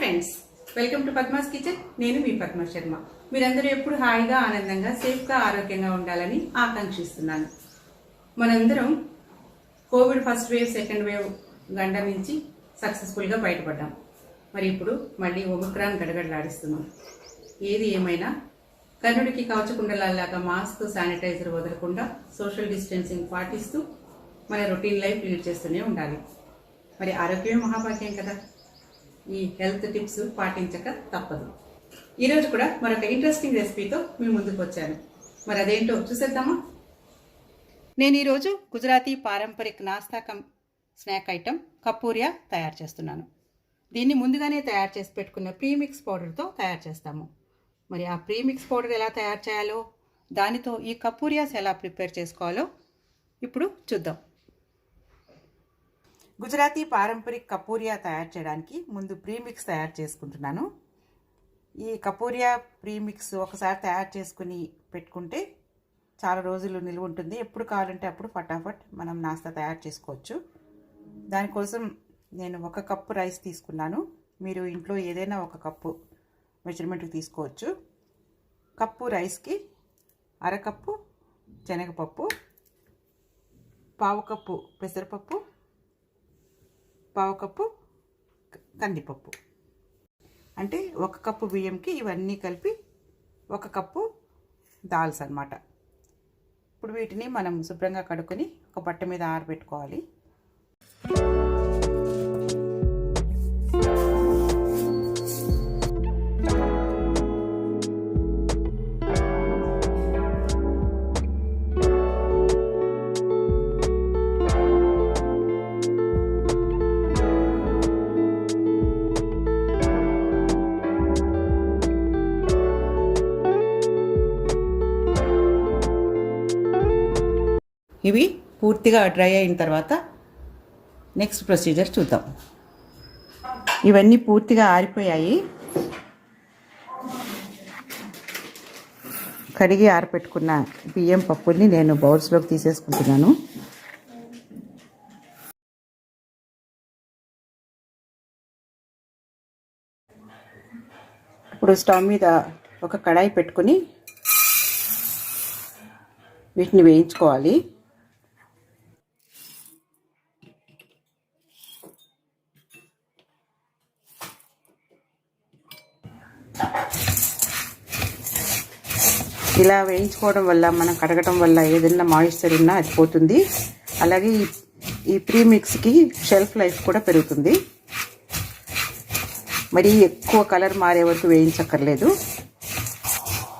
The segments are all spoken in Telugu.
Friends, welcome to Padma's kitchen. నేను మీ పద్మా శర్మ. మీరందరూ ఎప్పుడు హాయిగా, ఆనందంగా, సేఫ్గా, ఆరోగ్యంగా ఉండాలని ఆకాంక్షిస్తున్నాను. మనందరం Covid first wave, second wave గంట నుంచి సక్సెస్ఫుల్గా బయటపడ్డాం. మరి ఇప్పుడు మళ్ళీ ఒమిక్రాన్ గడగడలాడిస్తున్నాం. ఏది ఏమైనా కర్ణుడికి కవచకుండలాగా మాస్క్, శానిటైజర్ వదలకుండా సోషల్ డిస్టెన్సింగ్ పాటిస్తూ మన రొటీన్ లైఫ్ లీడ్ చేస్తూనే ఉండాలి. మరి ఆరోగ్యమే మహాభాగ్యం కదా. ఈ హెల్త్ టిప్స్ పాటించక తప్పదు. ఈరోజు కూడా మరొక ఇంట్రెస్టింగ్ రెసిపీతో మీ ముందుకు వచ్చాను. మరి అదేంటో చూసేద్దామా? నేను ఈరోజు గుజరాతీ పారంపరిక నాస్తా కమ్ స్నాక్ ఐటమ్ కపూరియా తయారు చేస్తున్నాను. దీన్ని ముందుగానే తయారు చేసి పెట్టుకున్న ప్రీమిక్స్ పౌడర్తో తయారు చేస్తాము. మరి ఆ ప్రీమిక్స్ పౌడర్ ఎలా తయారు చేయాలో, దానితో ఈ కపూరియాస్ ఎలా ప్రిపేర్ చేసుకోవాలో ఇప్పుడు చూద్దాం. గుజరాతీ పారంపరిక కపూరియా తయారు చేయడానికి ముందు ప్రీమిక్స్ తయారు చేసుకుంటున్నాను. ఈ కపూరియా ప్రీమిక్స్ ఒకసారి తయారు చేసుకుని పెట్టుకుంటే చాలా రోజులు నిల్వ ఉంటుంది. ఎప్పుడు కావాలంటే అప్పుడు ఫటాఫట్ మనం నాస్తా తయారు చేసుకోవచ్చు. దానికోసం నేను 1 కప్పు రైస్ తీసుకున్నాను. మీరు ఇంట్లో ఏదైనా 1 కప్పు మెజర్మెంట్కి తీసుకోవచ్చు. కప్పు రైస్కి 1/2 కప్పు శనగపప్పు, 1/4 కప్పు పెసరపప్పు, 1/4 కప్పు కందిపప్పు. అంటే 1 కప్పు బియ్యంకి ఇవన్నీ కలిపి 1 కప్పు దాల్స్ అన్నమాట. ఇప్పుడు వీటిని మనం శుభ్రంగా కడుక్కొని ఒక బట్ట మీద ఆరబెట్టుకోవాలి. ఇవి పూర్తిగా డ్రై అయిన తర్వాత నెక్స్ట్ ప్రొసీజర్ చూద్దాం. ఇవన్నీ పూర్తిగా ఆరిపోయాయి. కడిగి ఆరపెట్టుకున్న బియ్యం పప్పుని నేను బౌల్స్లోకి తీసేసుకుంటున్నాను. ఇప్పుడు స్టవ్ మీద ఒక కడాయి పెట్టుకుని వీటిని వేయించుకోవాలి. ఇలా వేయించుకోవడం వల్ల, మనం కడగటం వల్ల ఏదైనా మాయిశ్చర్ ఉన్నా అది పోతుంది. అలాగే ఈ ప్రీమిక్స్కి షెల్ఫ్ లైఫ్ కూడా పెరుగుతుంది. మరి ఎక్కువ కలర్ మారే వరకు వేయించక్కర్లేదు.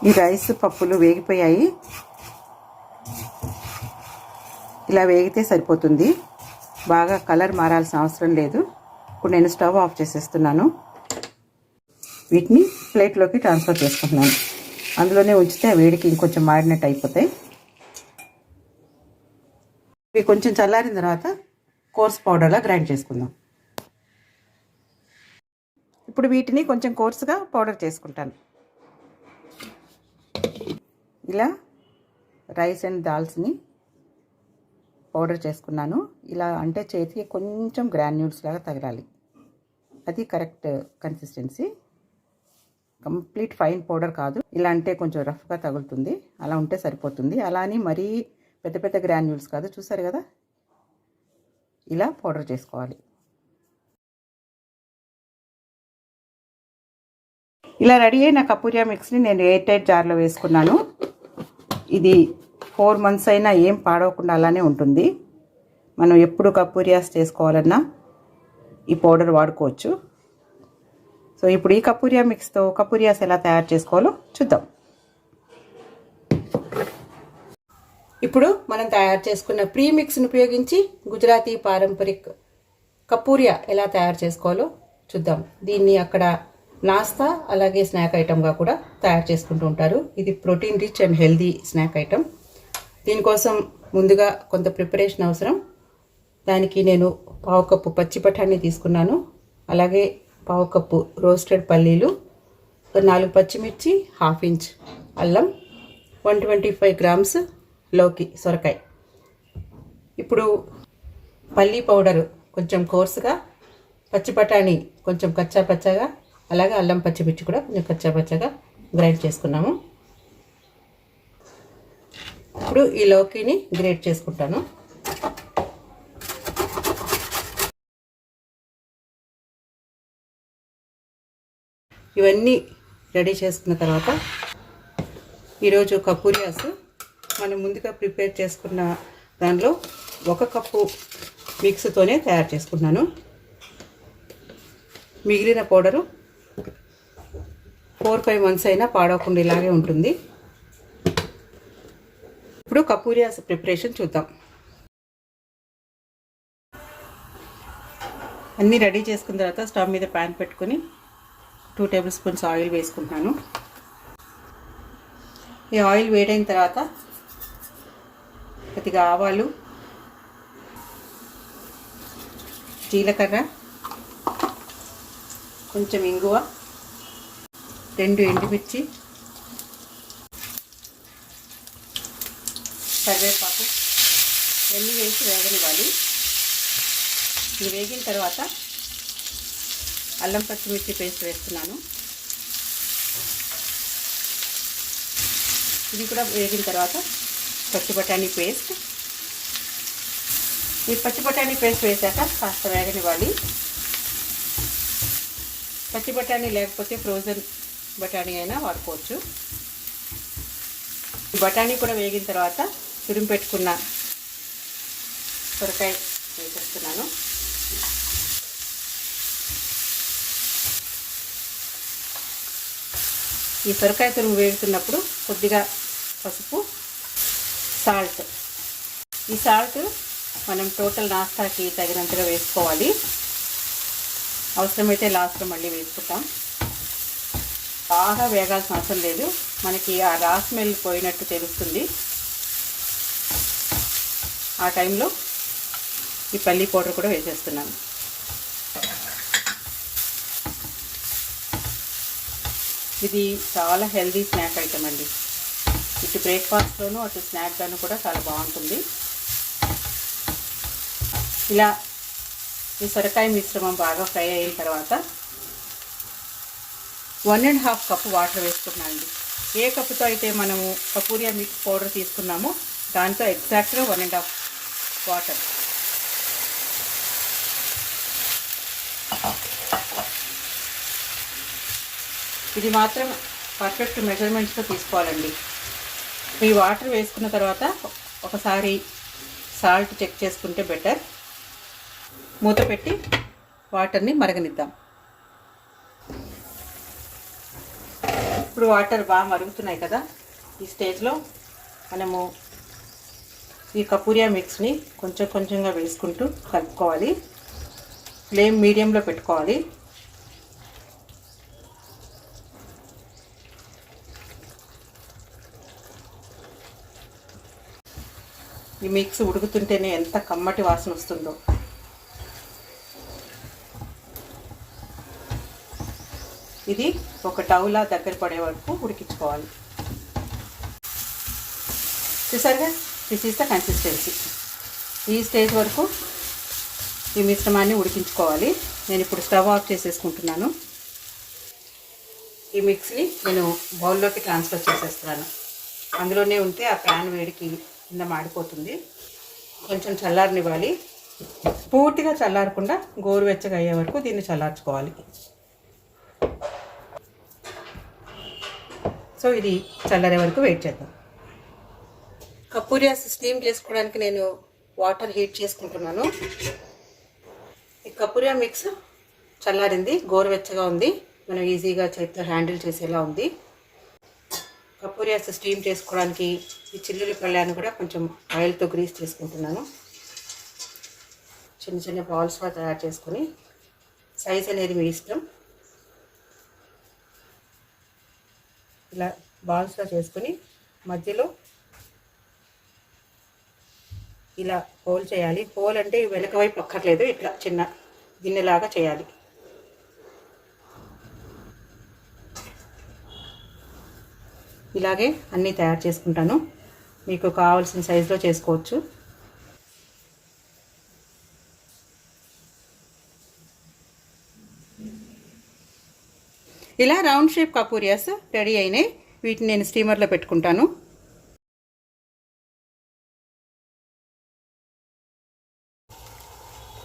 ఈ రైస్ పప్పులు వేగిపోయాయి. ఇలా వేగితే సరిపోతుంది. బాగా కలర్ మారాల్సిన అవసరం లేదు. ఇప్పుడు నేను స్టవ్ ఆఫ్ చేసేస్తున్నాను. వీటిని ప్లేట్లోకి ట్రాన్స్ఫర్ చేసుకుంటున్నాను. అందులోనే ఉంచితే వేడికి ఇంకొంచెం మాడినట్టు అయిపోతాయి. ఇవి కొంచెం చల్లారిన తర్వాత కోర్స్ పౌడర్లా గ్రైండ్ చేసుకుందాం. ఇప్పుడు వీటిని కొంచెం కోర్సుగా పౌడర్ చేసుకుంటాను. ఇలా రైస్ అండ్ దాల్స్ని పౌడర్ చేసుకున్నాను. ఇలా అంటే చేతికి కొంచెం గ్రాన్యూల్స్ లాగా తగలాలి. అది correct consistency. Complete fine powder కాదు. ఇలా అంటే కొంచెం రఫ్గా తగులుతుంది. అలా ఉంటే సరిపోతుంది. అలా అని మరీ పెద్ద పెద్ద గ్రాన్యూల్స్ కాదు. చూసారు కదా, ఇలా పౌడర్ చేసుకోవాలి. ఇలా రెడీ అయిన కపూరియా మిక్స్ని నేను ఎయిర్ టైట్ జార్లో వేసుకున్నాను. ఇది 4 months అయినా ఏం పాడవకుండా అలానే ఉంటుంది. మనం ఎప్పుడు కపూరియాస్ చేసుకోవాలన్నా ఈ పౌడర్ వాడుకోవచ్చు. సో ఇప్పుడు ఈ కపూరియా మిక్స్తో కపూరియాస్ ఎలా తయారు చేసుకోవాలో చూద్దాం. ఇప్పుడు మనం తయారు చేసుకున్న ప్రీమిక్స్ని ఉపయోగించి గుజరాతీ పారంపరిక కపూరియా ఎలా తయారు చేసుకోవాలో చూద్దాం. దీన్ని అక్కడ నాస్తా అలాగే స్నాక్ ఐటమ్గా కూడా తయారు చేసుకుంటూ ఉంటారు. ఇది protein rich and healthy snack item. దీనికోసం ముందుగా కొంత ప్రిపరేషన్ అవసరం. దానికి నేను 1/4 కప్పు పచ్చి బఠానీ తీసుకున్నాను. అలాగే 1/4 కప్పు రోస్టెడ్ పల్లీలు, 4 పచ్చిమిర్చి, 1/2 ఇంచ్ అల్లం, 125 grams లోకి సొరకాయ. ఇప్పుడు పల్లీ పౌడరు కొంచెం కోర్సుగా, పచ్చి బఠానీ కొంచెం కచ్చా పచ్చగా, అలాగే అల్లం పచ్చిమిర్చి కూడా కొంచెం కచ్చాపచ్చగా గ్రైండ్ చేసుకున్నాము. ఇప్పుడు ఈ లౌకీని గ్రేట్ చేసుకుంటాను. ఇవన్నీ రెడీ చేసుకున్న తర్వాత ఈరోజు కపూరియాస్ మనం ముందుగా ప్రిపేర్ చేసుకున్న దానిలో 1 కప్పు మిక్స్తోనే తయారు చేసుకున్నాను. మిగిలిన పౌడరు 4-5 మంత్స్ అయినా పాడవకుండా ఇలాగే ఉంటుంది. ఇప్పుడు కపూరియాస్ ప్రిపరేషన్ చూద్దాం. అన్నీ రెడీ చేసుకున్న తర్వాత స్టవ్ మీద ప్యాన్ పెట్టుకొని 2 టేబుల్ స్పూన్స్ ఆయిల్ వేసుకుంటాను. ఈ ఆయిల్ వేడైన తర్వాత కొద్దిగా ఆవాలు, జీలకర్ర, కొంచెం ఇంగువ, 2 ఎండుమిర్చి, కరివేపాకు ఇవన్నీ వేసి వేగనివ్వాలి. ఇది వేగిన తర్వాత అల్లం పచ్చిమిర్చి పేస్ట్ వేస్తున్నాను. ఇది కూడా వేగిన తర్వాత పచ్చి బఠానీ పేస్ట్. ఈ పచ్చి బఠానీ పేస్ట్ వేసాక కాస్త వేగనివ్వాలి. పచ్చి బఠానీ లేకపోతే ఫ్రోజన్ బఠానీ అయినా వాడుకోవచ్చు. ఈ బఠానీ కూడా వేగిన తర్వాత తురిమి పెట్టుకున్న సొరకాయ వేసేస్తున్నాను. ఈ సొరకాయ తురుము వేగుతున్నప్పుడు కొద్దిగా పసుపు, సాల్ట్. ఈ సాల్ట్ మనం టోటల్ నాస్తాకి తగినంతగా వేసుకోవాలి. అవసరమైతే లాస్ట్లో మళ్ళీ వేసుకుంటాం. బాగా వేగాల్సిన అవసరం లేదు, మనకి ఆ రా స్మెల్ పోయినట్టు తెలుస్తుంది. ఆ టైంలో ఈ పల్లీ పౌడర్ కూడా వేసేస్తున్నాను. ఇది చాలా హెల్దీ స్నాక్ ఐటమ్ అండి. ఇటు బ్రేక్ఫాస్ట్లోనూ అటు స్నాక్గాను కూడా చాలా బాగుంటుంది. ఇలా ఈ సొరకాయ మిశ్రమం బాగా ఫ్రై అయిన తర్వాత 1.5 కప్పు వాటర్ వేసుకున్నానండి. ఏ కప్పుతో అయితే మనము కపూరియా మిక్స్ పౌడర్ తీసుకున్నామో దాంతో ఎగ్జాక్ట్గా 1.5 వాటర్. ఇది మాత్రం పర్ఫెక్ట్ మెజర్మెంట్స్తో తీసుకోవాలండి. ఈ వాటర్ వేసుకున్న తర్వాత ఒకసారి సాల్ట్ చెక్ చేసుకుంటే బెటర్. మూత పెట్టి వాటర్ని మరగనిద్దాం. ఇప్పుడు వాటర్ బాగా మరుగుతున్నాయి కదా, ఈ స్టేజ్లో మనము ఈ కపూరియా మిక్స్ని కొంచెం కొంచెంగా వేసుకుంటూ కలుపుకోవాలి. ఫ్లేమ్ మీడియంలో పెట్టుకోవాలి. ఈ మిక్స్ ఉడుకుతుంటేనే ఎంత కమ్మటి వాసన వస్తుందో. ఇది ఒక డౌలా దగ్గర పడే వరకు ఉడికించుకోవాలి. చూసారుగా, దిస్ ఈస్ ద కన్సిస్టెన్సీ. ఈ స్టేజ్ వరకు ఈ మిశ్రమాన్ని ఉడికించుకోవాలి. నేను ఇప్పుడు స్టవ్ ఆఫ్ చేసేసుకుంటున్నాను. ఈ మిక్స్ని నేను బౌల్లోకి ట్రాన్స్ఫర్ చేసేస్తున్నాను. అందులోనే ఉంటే ఆ ప్యాన్ వేడికి కింద మాడిపోతుంది. కొంచెం చల్లారనివ్వాలి. పూర్తిగా చల్లారకుండా గోరువెచ్చగా అయ్యే వరకు దీన్ని చల్లార్చుకోవాలి. సో ఇది చల్లారే వరకు వెయిట్ చేద్దాం. కపూరియాస్ స్టీమ్ చేసుకోవడానికి నేను వాటర్ హీట్ చేసుకుంటున్నాను. ఈ కపూరియా మిక్స్ చల్లారింది, గోరువెచ్చగా ఉంది. మనం ఈజీగా చేతితో హ్యాండిల్ చేసేలా ఉంది. కపూరియాస్ స్టీమ్ చేసుకోవడానికి ఈ చిల్లుల్లి పళ్ళాన్ని కూడా కొంచెం ఆయిల్తో గ్రీస్ చేసుకుంటున్నాను. చిన్న చిన్న బాల్స్గా తయారు చేసుకొని, సైజ్ అనేది మీ ఇష్టం, ఇలా బాల్స్గా చేసుకొని మధ్యలో ఇలా హోల్ చేయాలి. హోల్ అంటే వెనక వైపు అక్కర్లేదు, ఇట్లా చిన్న గిన్నెలాగా చేయాలి. ఇలాగే అన్నీ తయారు చేసుకుంటాను. మీకు కావాల్సిన సైజులో చేసుకోవచ్చు. ఇలా రౌండ్ షేప్ కపూరియాస్ రెడీ అయినాయి. వీటిని నేను స్టీమర్లో పెట్టుకుంటాను.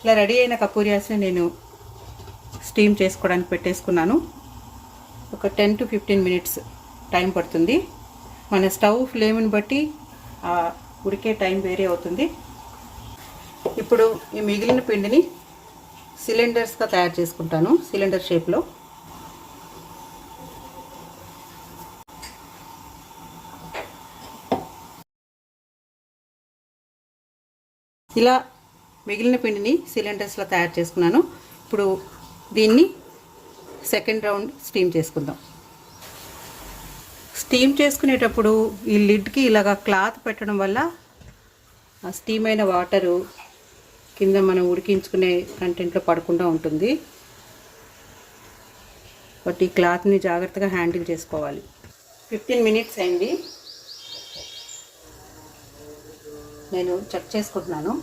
ఇలా రెడీ అయిన కపూరియాస్ని నేను స్టీమ్ చేసుకోవడానికి పెట్టేసుకున్నాను. ఒక 10 to 15 minutes టైం పడుతుంది. మన స్టవ్ ఫ్లేమ్ని బట్టి ఉడికే టైం వేరే అవుతుంది. ఇప్పుడు ఈ మిగిలిన పిండిని సిలిండర్స్గా తయారు చేసుకుంటాను. సిలిండర్ షేప్లో ఇలా మిగిలిన పిండిని సిలిండర్స్లో తయారు చేసుకున్నాను. ఇప్పుడు దీన్ని సెకండ్ రౌండ్ స్టీమ్ చేసుకుందాం. స్టీమ్ చేసుకునేటప్పుడు ఈ లిడ్కి ఇలాగా క్లాత్ పెట్టడం వల్ల ఆ స్టీమ్ అయిన వాటరు కింద మనం ఉడికించుకునే కంటెంట్లో పడకుండా ఉంటుంది. బట్ ఈ క్లాత్ని జాగ్రత్తగా హ్యాండిల్ చేసుకోవాలి. 15 minutes అయింది. నేను చెక్ చేసుకుంటున్నాను.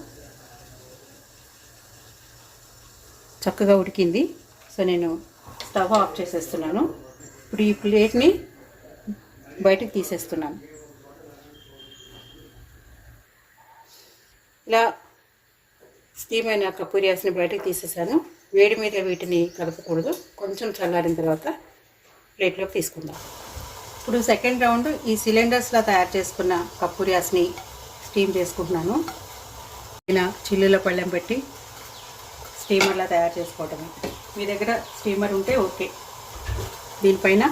చక్కగా ఉడికింది. సో నేను స్టవ్ ఆఫ్ చేసేస్తున్నాను. ఇప్పుడు ఈ ప్లేట్ని బయటకు తీసేస్తున్నాను. ఇలా స్టీమ్ అయిన కపూరియాస్ని బయటకు తీసేసాను. వేడి మీద వీటిని కలపకూడదు. కొంచెం చల్లారిన తర్వాత ప్లేట్లోకి తీసుకుందాం. ఇప్పుడు సెకండ్ రౌండ్ ఈ సిలిండర్స్లో తయారు చేసుకున్న కపూరియాస్ని స్టీమ్ చేసుకుంటున్నాను. ఇలా చిల్లులో పళ్ళెం పెట్టి స్టీమర్లా తయారు చేసుకోవటమే. మీ దగ్గర స్టీమర్ ఉంటే ఓకే. దీనిపైన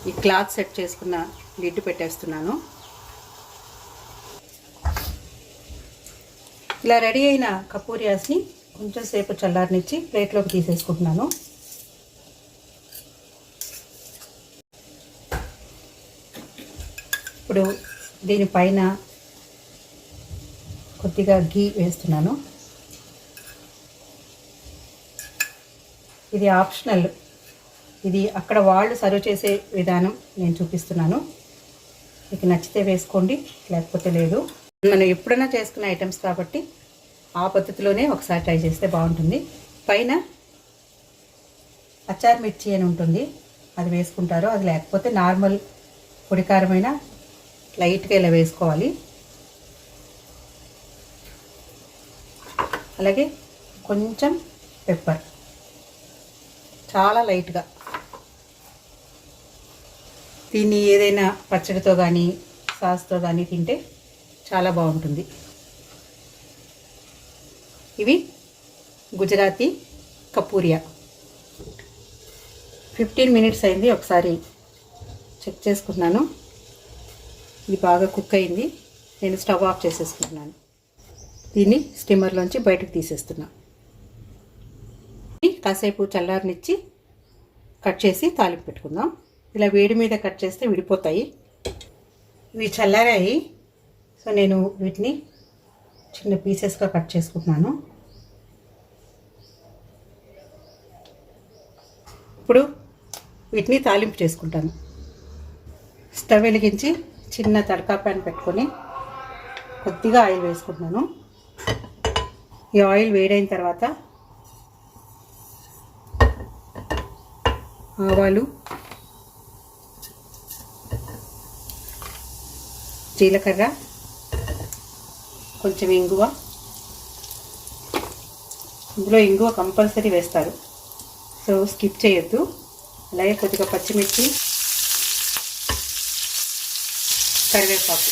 ఈ క్లాత్ సెట్ చేసుకున్న లిడ్ పెట్టేస్తున్నాను. ఇలా రెడీ అయిన కపూరియాస్ని కొంచెం సేపు చల్లారనిచ్చి ప్లేట్లోకి తీసేసుకుంటున్నాను. ఇప్పుడు దీనిపైన కొద్దిగా గీ వేస్తున్నాను. ఇది ఆప్షనల్. ఇది అక్కడ వాళ్ళు సర్వ్ చేసే విధానం నేను చూపిస్తున్నాను. మీకు నచ్చితే వేసుకోండి, లేకపోతే లేదు. మనం ఎప్పుడైనా చేసుకునే ఐటమ్స్ కాబట్టి ఆ పద్ధతిలోనే ఒకసారి ట్రై చేస్తే బాగుంటుంది. పైన అచార్ మిర్చి అని ఉంటుంది, అది వేసుకుంటారు. అది లేకపోతే నార్మల్ పొడికారమైన లైట్గా ఇలా వేసుకోవాలి. అలాగే కొంచెం పెప్పర్, చాలా లైట్గా. దీన్ని ఏదైనా పచ్చడితో కానీ సాస్తో కానీ తింటే చాలా బాగుంటుంది. ఇవి గుజరాతీ కపూరియా. 15 minutes అయింది. ఒకసారి చెక్ చేసుకున్నాను. ఇది బాగా కుక్ అయింది. నేను స్టవ్ ఆఫ్ చేసేసుకుంటున్నాను. దీన్ని స్టీమర్లోంచి బయటకు తీసేస్తున్నాను. కాసేపు చల్లారనిచ్చి కట్ చేసి తాలింపు పెట్టుకుందాం. ఇలా వేడి మీద కట్ చేస్తే విడిపోతాయి. ఇవి చల్లారాయి. సో నేను వీటిని చిన్న పీసెస్గా కట్ చేసుకుంటున్నాను. ఇప్పుడు వీటిని తాలింపు చేసుకుంటాను. స్టవ్ వెలిగించి చిన్న తడకా ప్యాన్ పెట్టుకొని కొద్దిగా ఆయిల్ వేసుకుంటున్నాను. ఈ ఆయిల్ వేడైన తర్వాత ఆవాలు, జీలకర్ర, కొంచెం ఇంగువ. ఇందులో ఇంగువ కంపల్సరీ వేస్తారు, సో స్కిప్ చేయొద్దు. అలాగే కొద్దిగా పచ్చిమిర్చి, కరివేపాకు.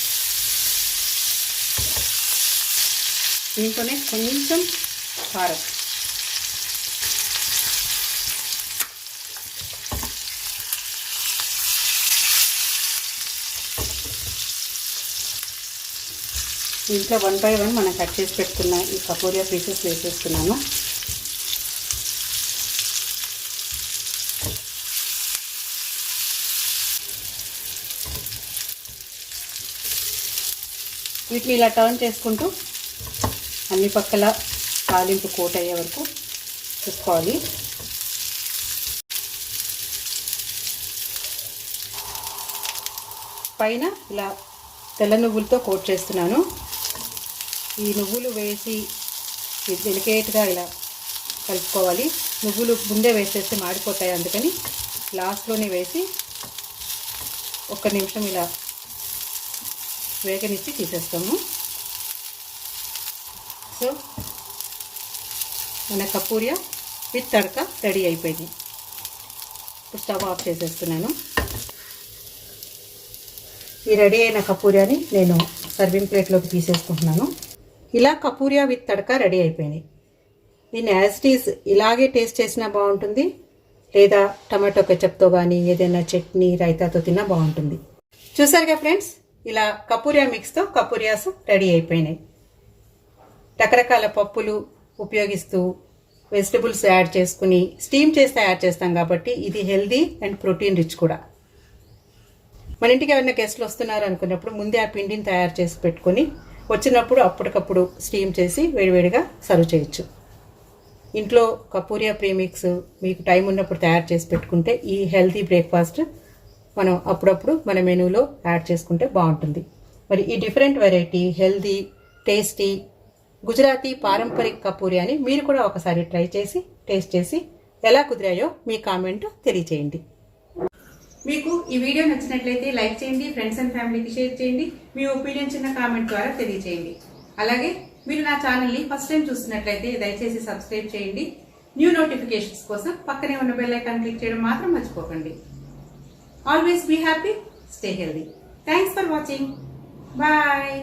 దీంట్లోనే కొంచెం కారం. దీంట్లో 1 by 1 మనం కట్ చేసి పెట్టుకున్న ఈ కపూరియా పీసెస్ వేసేస్తున్నాను. వీటిని ఇలా టర్న్ చేసుకుంటూ అన్ని పక్కల తాలింపు కోట్ అయ్యే వరకు చూసుకోవాలి. పైన ఇలా తెల్ల నువ్వులతో కోట్ చేస్తున్నాను. ఈ నువ్వులు వేసి డెలికేట్గా ఇలా కలుపుకోవాలి. నువ్వులు ముందే వేసేస్తే మాడిపోతాయి, అందుకని లాస్ట్లోనే వేసి ఒక్క నిమిషం ఇలా వేగనిచ్చి తీసేస్తాము. సో మన కపూరియా విత్ తడక రెడీ అయిపోయింది. ఇప్పుడు స్టవ్ ఆఫ్ చేసేస్తున్నాను. ఈ రెడీ అయిన కపూరియాని నేను సర్వింగ్ ప్లేట్లోకి తీసేసుకుంటున్నాను. ఇలా కపూరియా విత్ తడక రెడీ అయిపోయింది. దీన్ని యాజ్ ఇట్ ఈజ్ ఇలాగే టేస్ట్ చేసినా బాగుంటుంది, లేదా టమాటో కెచప్తో కానీ ఏదైనా చట్నీ రైతాతో తిన్నా బాగుంటుంది. చూసారుగా ఫ్రెండ్స్, ఇలా కపూరియా మిక్స్తో కపూరియాస్ రెడీ అయిపోయినాయి. రకరకాల పప్పులు ఉపయోగిస్తూ వెజిటబుల్స్ యాడ్ చేసుకుని స్టీమ్ చేసి తయారు చేస్తాం కాబట్టి ఇది హెల్దీ అండ్ ప్రోటీన్ రిచ్ కూడా. మన ఇంటికి ఎవరైనా గెస్ట్లు వస్తున్నారు అనుకున్నప్పుడు ముందే ఆ పిండిని తయారు చేసి పెట్టుకొని వచ్చినప్పుడు అప్పటికప్పుడు స్టీమ్ చేసి వేడివేడిగా సర్వ్ చేయొచ్చు. ఇంట్లో కపూరియా ప్రీమిక్స్ మీకు టైం ఉన్నప్పుడు తయారు చేసి పెట్టుకుంటే ఈ హెల్తీ బ్రేక్ఫాస్ట్ మనం అప్పుడప్పుడు మన మెనూలో యాడ్ చేసుకుంటే బాగుంటుంది. మరి ఈ different variety healthy tasty Gujarati పారంపరిక కపూరియాని మీరు కూడా ఒకసారి ట్రై చేసి టేస్ట్ చేసి ఎలా కుదిరాయో మీ కామెంట్ తెలియచేయండి. మీకు ఈ వీడియో నచ్చినట్లయితే లైక్ చేయండి, ఫ్రెండ్స్ అండ్ ఫ్యామిలీకి షేర్ చేయండి, మీ ఒపీనియన్ చిన్న కామెంట్ ద్వారా తెలియచేయండి. అలాగే మీరు నా ఛానల్ని ఫస్ట్ టైం చూస్తున్నట్లయితే దయచేసి సబ్స్క్రైబ్ చేయండి. న్యూ నోటిఫికేషన్స్ కోసం పక్కనే ఉన్న బెల్ ఐకాన్ క్లిక్ చేయడం మాత్రం మర్చిపోకండి. Always be happy, stay healthy. Thanks for watching. Bye.